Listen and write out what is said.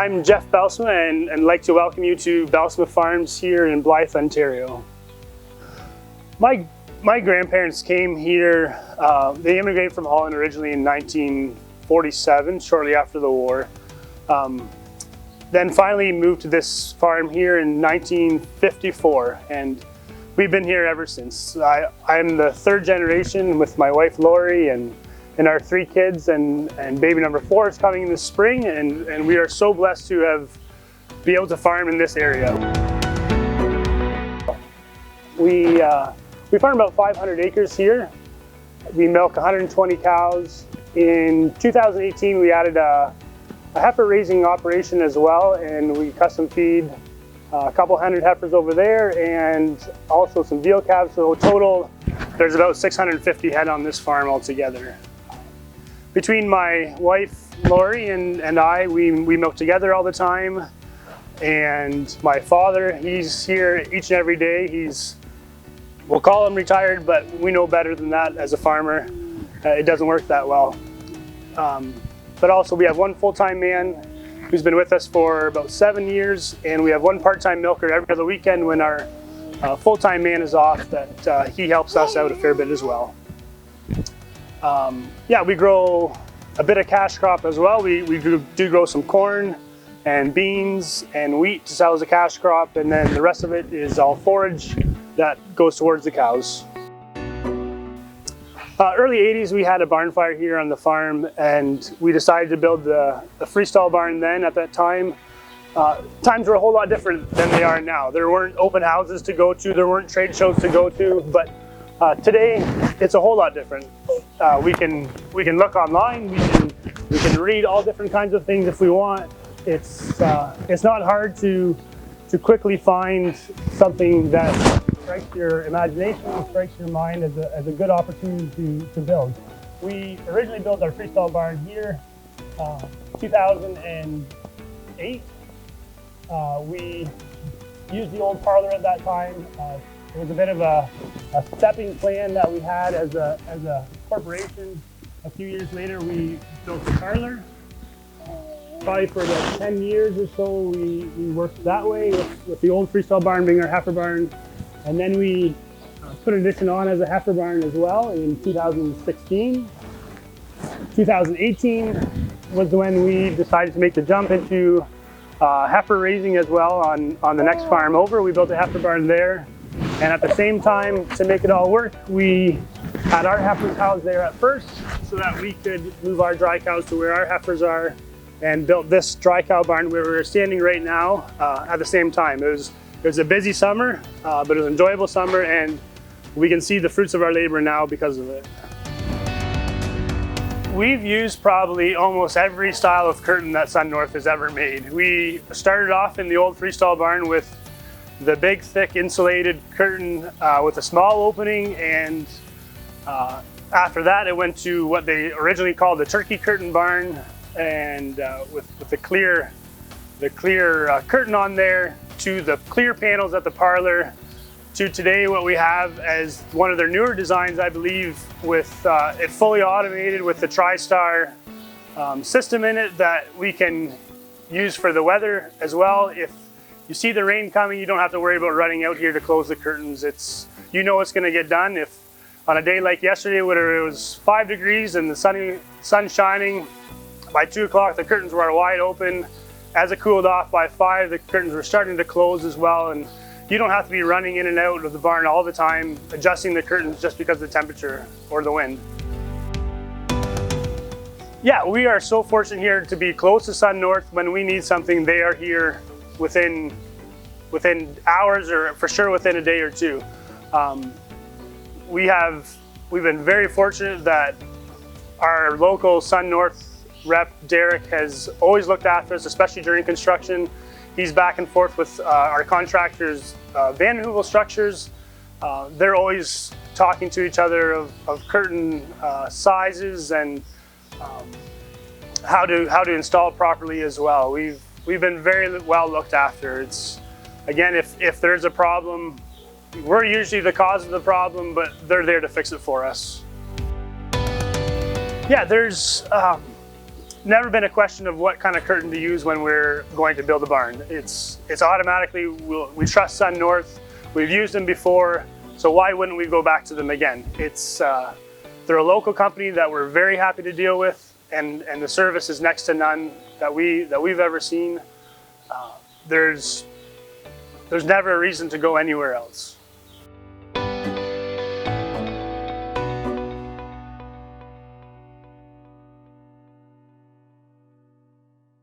I'm Jeff Bylsma and I'd like to welcome you to Bylsma Farms here in Blyth, Ontario. My grandparents came here, they immigrated from Holland originally in 1947, shortly after the war. Then finally moved to this farm here in 1954, and we've been here ever since. I'm the third generation with my wife Lori and our 3 kids, and baby number 4 is coming this spring, and we are so blessed to have be able to farm in this area. We farm about 500 acres here. We milk 120 cows. In 2018 we added a heifer raising operation as well, and we custom feed a couple hundred heifers over there and also some veal calves. So total there's about 650 head on this farm altogether. Between my wife Lori and I, we milk together all the time, and my father, he's here each and every day. We'll call him retired, but we know better than that as a farmer. It doesn't work that well. But also we have one full-time man who's been with us for about 7 years, and we have one part-time milker every other weekend when our full-time man is off, that he helps us out a fair bit as well. Yeah, we grow a bit of cash crop as well. We do grow some corn and beans and wheat to sell as a cash crop, and then the rest of it is all forage that goes towards the cows. Early 80s we had a barn fire here on the farm, and we decided to build a freestall barn then. At that time, times were a whole lot different than they are now. There weren't open houses to go to, there weren't trade shows to go to, but today it's a whole lot different. We can look online, we can read all different kinds of things if we want. It's not hard to quickly find something that strikes your imagination, strikes your mind as a good opportunity to build. We originally built our freestall barn here 2008. We used the old parlor at that time. It was a bit of a stepping plan that we had as a corporation. A few years later we built the parlor. Probably for about 10 years or so we worked that way with the old freestall barn being our heifer barn. And then we put an addition on as a heifer barn as well in 2016. 2018 was when we decided to make the jump into heifer raising as well on the next farm over. We built a heifer barn there. And at the same time, to make it all work, we had our heifers housed there at first so that we could move our dry cows to where our heifers are, and built this dry cow barn where we're standing right now at the same time. It was a busy summer, but it was an enjoyable summer, and we can see the fruits of our labor now because of it. We've used probably almost every style of curtain that SunNorth has ever made. We started off in the old freestall barn with the big thick insulated curtain with a small opening, and after that it went to what they originally called the turkey curtain barn, and with the clear curtain on there, to the clear panels at the parlor, to today what we have as one of their newer designs, I believe, with it fully automated with the TriStar system in it that we can use for the weather as well. If you see the rain coming, you don't have to worry about running out here to close the curtains. You know it's going to get done. If on a day like yesterday where it was 5 degrees and the sun shining, by 2 o'clock the curtains were wide open. As it cooled off by 5, the curtains were starting to close as well, and you don't have to be running in and out of the barn all the time, adjusting the curtains just because of the temperature or the wind. Yeah, we are so fortunate here to be close to SunNorth. When we need something, they are here within hours, or for sure within a day or two. We've been very fortunate that our local SunNorth rep Derek has always looked after us, especially during construction. He's back and forth with our contractors, Van Hoovel Structures. They're always talking to each other of curtain sizes and how to install it properly as well. We've been very well looked after. It's, again, if there's a problem, we're usually the cause of the problem, but they're there to fix it for us. Yeah, there's never been a question of what kind of curtain to use when we're going to build a barn. It's automatically, we trust Sun North. We've used them before, so why wouldn't we go back to them again? They're a local company that we're very happy to deal with, and the service is next to none that we've ever seen. There's never a reason to go anywhere else.